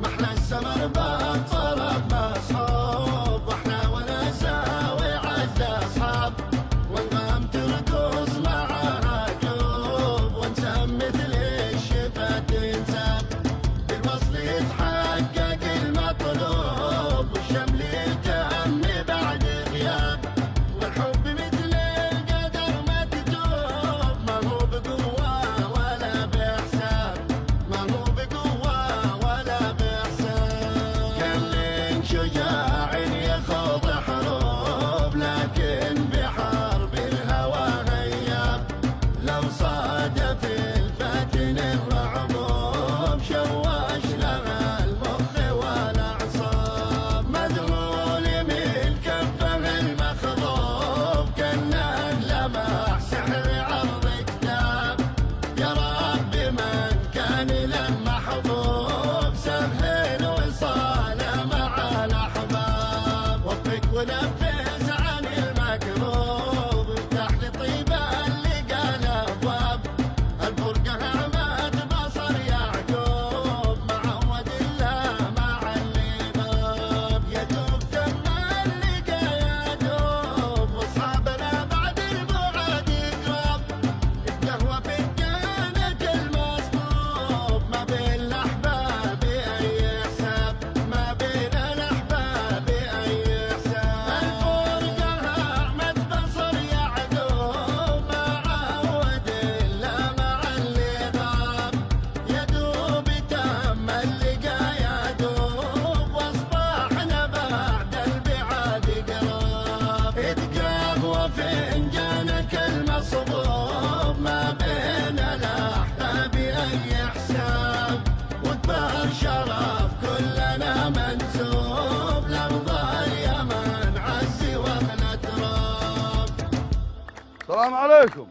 محلى السمر بالطرب مصحوب، واحنا ونساوي عد اصحاب، والغام ترقص معانا قلوب، ونسم مثل الشفا تنساب، بالوصل يتحقق المطلوب، والشمل يتم بعد غياب، والحب مثل القدر مكتوب، ما هو بقوة ولا بحساب، ما هو بقوة ولا بحساب. كم من شجاع يخوض حروب، لكن بحرب الهوى غياب، لو صادف الفتن الرعبوب، شوش لها المخ والاعصاب، مذهول من كفه المخضوب، كانه لمح سحر عرض كتاب، يا رب من كان له محبوب، سهل وصاله مع الاحباب، وفق ونفس عن المكروب، افتح لطيب اللقى الابواب، الفرقه عمت بصر يعقوب، معود الله مع اللي غاب، يدوب تم اللقى يدوب، واصحابنا بعد البعد قراب، القهوه فنجانة المصبوب، ما بين الاحباب اي حساب، ما بين الاحباب اي حساب، الفرقه عمت بصر يعقوب، معود الله مع اللي غاب، يدوب تم اللقى يدوب، واصبحنا بعد البعاد قراب، اتقهوى فنجانك المصبوب، ما بين الاحباب اي حساب، وكبر شرف كلنا منسوب، لرضا اليمن عز واغلى تراب. السلام عليكم.